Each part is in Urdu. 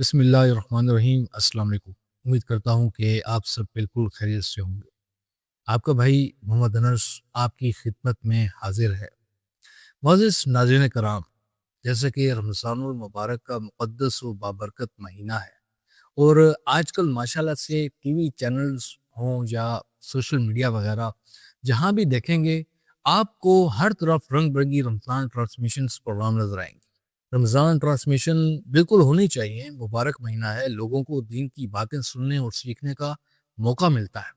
بسم اللہ الرحمن الرحیم۔ السلام علیکم۔ امید کرتا ہوں کہ آپ سب بالکل خیریت سے ہوں گے۔ آپ کا بھائی محمد انس آپ کی خدمت میں حاضر ہے۔ معزز ناظرین کرام، جیسا کہ رمضان المبارک کا مقدس و بابرکت مہینہ ہے اور آج کل ماشاءاللہ سے ٹی وی چینلز ہوں یا سوشل میڈیا وغیرہ جہاں بھی دیکھیں گے آپ کو ہر طرف رنگ برنگی رمضان ٹرانسمیشنز پروگرام نظر آئیں گے۔ رمضان ٹرانسمیشن بالکل ہونی چاہیے، مبارک مہینہ ہے، لوگوں کو دین کی باتیں سننے اور سیکھنے کا موقع ملتا ہے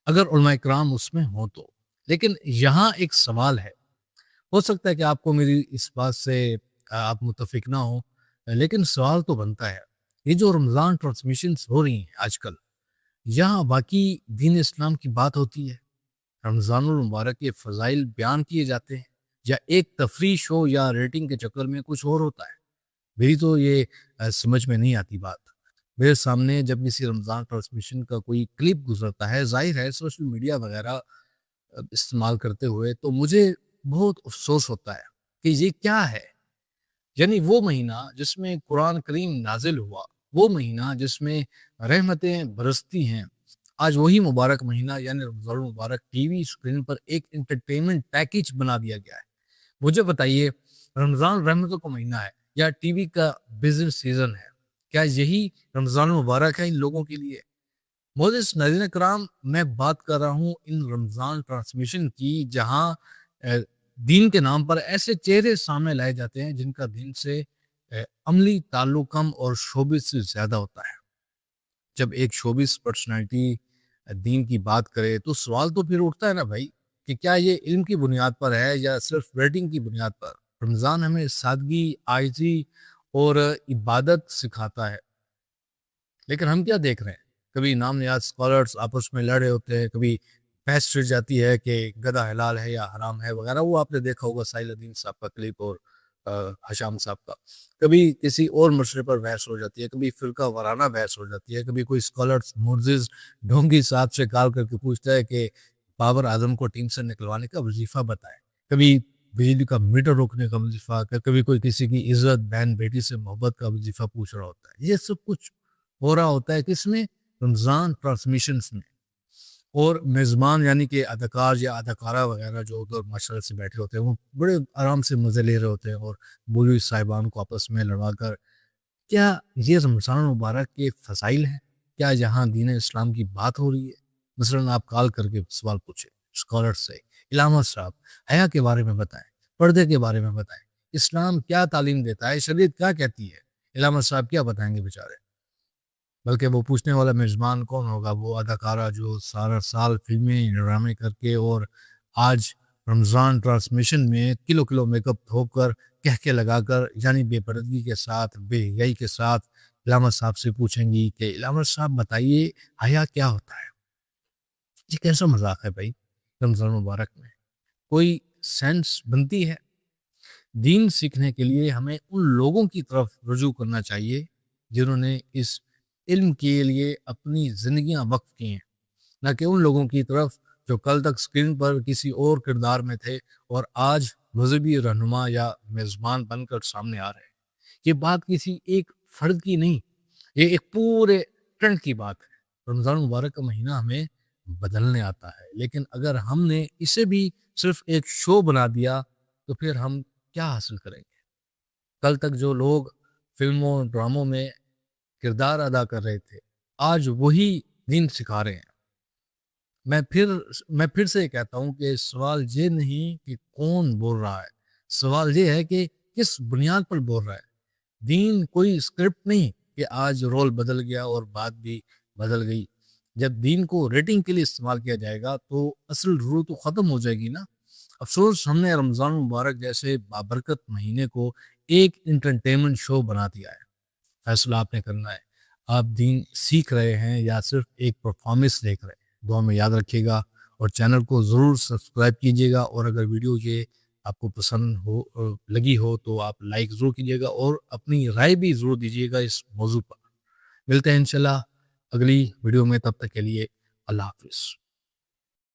اگر علماء کرام اس میں ہوں تو۔ لیکن یہاں ایک سوال ہے، ہو سکتا ہے کہ آپ کو میری اس بات سے آپ متفق نہ ہوں، لیکن سوال تو بنتا ہے، یہ جو رمضان ٹرانسمیشنز ہو رہی ہیں آج کل، یہاں باقی دین اسلام کی بات ہوتی ہے؟ رمضان المبارک کے فضائل بیان کیے جاتے ہیں یا ایک تفریح شو یا ریٹنگ کے چکر میں کچھ اور ہوتا ہے؟ میری تو یہ سمجھ میں نہیں آتی بات۔ میرے سامنے جب کسی رمضان ٹرانسمیشن کا کوئی کلپ گزرتا ہے، ظاہر ہے سوشل میڈیا وغیرہ استعمال کرتے ہوئے، تو مجھے بہت افسوس ہوتا ہے کہ یہ کیا ہے۔ یعنی وہ مہینہ جس میں قرآن کریم نازل ہوا، وہ مہینہ جس میں رحمتیں برستی ہیں، آج وہی مبارک مہینہ یعنی رمضان المبارک ٹی وی اسکرین پر ایک انٹرٹینمنٹ پیکیج بنا دیا گیا ہے۔ مجھے بتائیے، رمضان رحمتوں کا مہینہ ہے یا ٹی وی کا بزنس سیزن ہے؟ کیا یہی رمضان مبارک ہے ان لوگوں کے لیے؟ معزز ناظرین کرام، میں بات کر رہا ہوں ان رمضان ٹرانسمیشن کی جہاں دین کے نام پر ایسے چہرے سامنے لائے جاتے ہیں جن کا دین سے عملی تعلق کم اور شوبز سے زیادہ ہوتا ہے۔ جب ایک شوبز پرسنالٹی دین کی بات کرے تو سوال تو پھر اٹھتا ہے نا بھائی، کہ کیا یہ علم کی بنیاد پر ہے یا صرف ریٹنگ کی بنیاد پر؟ رمضان ہمیں سادگی، عاجزی اور عبادت سکھاتا ہے، لیکن ہم کیا دیکھ رہے ہیں؟ کبھی نام نیاز اسکالرس آپس میں لڑ رہے ہوتے ہیں، کبھی بحث چھڑ جاتی ہے کہ گدھا حلال ہے یا حرام ہے وغیرہ، وہ آپ نے دیکھا ہوگا ساحل الدین صاحب کا کلپ اور حشام صاحب کا۔ کبھی کسی اور مسئلے پر بحث ہو جاتی ہے، کبھی فرقہ وارانہ بحث ہو جاتی ہے، کبھی کوئی اسکالرس معزز ڈھونگی صاحب سے کال کر کے پوچھتا ہے کہ بابر اعظم کو ٹیم سے نکلوانے کا وظیفہ بتائے، کبھی بجلی کا میٹر روکنے کا وظیفہ، کبھی کوئی کسی کی عزت، بہن بیٹی سے محبت کا وظیفہ پوچھ رہا ہوتا ہے۔ یہ سب کچھ ہو رہا ہوتا ہے کس میں؟ رمضان ٹرانسمیشنز میں۔ اور میزبان یعنی کہ اداکار یا اداکارہ وغیرہ جو ادھر ماشاءاللہ سے بیٹھے ہوتے ہیں، وہ بڑے آرام سے مزے لے رہے ہوتے ہیں اور بوڑھی صاحبان کو آپس میں لڑا کر۔ کیا یہ رمضان مبارک کے فضائل ہیں؟ کیا یہاں دین اسلام کی بات ہو رہی ہے؟ مثلا آپ کال کر کے سوال پوچھیں اسکالر سے، علامہ صاحب حیا کے بارے میں بتائیں، پردے کے بارے میں بتائیں، اسلام کیا تعلیم دیتا ہے، شریعت کیا کہتی ہے؟ علامہ صاحب کیا بتائیں گے بیچارے؟ بلکہ وہ پوچھنے والا میزبان کون ہوگا؟ وہ اداکارہ جو سارا سال فلمیں ڈرامے کر کے اور آج رمضان ٹرانسمیشن میں کلو کلو میک اپ تھوپ کر کہکے لگا کر، یعنی بے پردگی کے ساتھ، بے حیائی کے ساتھ علامہ صاحب سے پوچھیں گی کہ علامہ صاحب بتائیے حیا کیا ہوتا ہے؟ یہ کیسا مذاق ہے بھائی؟ رمضان مبارک میں کوئی سینس بنتی ہے؟ دین سیکھنے کے لیے ہمیں ان لوگوں کی طرف رجوع کرنا چاہیے جنہوں نے اس علم کے لیے اپنی زندگیاں وقف کی ہیں، نہ کہ ان لوگوں کی طرف جو کل تک سکرین پر کسی اور کردار میں تھے اور آج مذہبی رہنما یا میزبان بن کر سامنے آ رہے ہیں۔ یہ بات کسی ایک فرد کی نہیں، یہ ایک پورے ٹرینڈ کی بات ہے۔ رمضان مبارک کا مہینہ ہمیں بدلنے آتا ہے، لیکن اگر ہم نے اسے بھی صرف ایک شو بنا دیا تو پھر ہم کیا حاصل کریں گے؟ کل تک جو لوگ فلموں ڈراموں میں کردار ادا کر رہے تھے، آج وہی دین سکھا رہے ہیں۔ میں پھر سے کہتا ہوں کہ سوال یہ نہیں کہ کون بول رہا ہے، سوال یہ ہے کہ کس بنیاد پر بول رہا ہے۔ دین کوئی اسکرپٹ نہیں کہ آج رول بدل گیا اور بات بھی بدل گئی۔ جب دین کو ریٹنگ کے لیے استعمال کیا جائے گا تو اصل روح تو ختم ہو جائے گی نا۔ افسوس ہم نے رمضان مبارک جیسے بابرکت مہینے کو ایک انٹرٹینمنٹ شو بنا دیا ہے۔ فیصلہ آپ نے کرنا ہے، آپ دین سیکھ رہے ہیں یا صرف ایک پرفارمنس دیکھ رہے ہیں؟ دعا میں یاد رکھیے گا اور چینل کو ضرور سبسکرائب کیجیے گا، اور اگر ویڈیو یہ آپ کو پسند لگی ہو تو آپ لائک ضرور کیجیے گا اور اپنی رائے بھی ضرور دیجیے گا اس موضوع پر۔ ملتے ہیں انشاءاللہ اگلی ویڈیو میں، تب تک کے لیے اللہ حافظ۔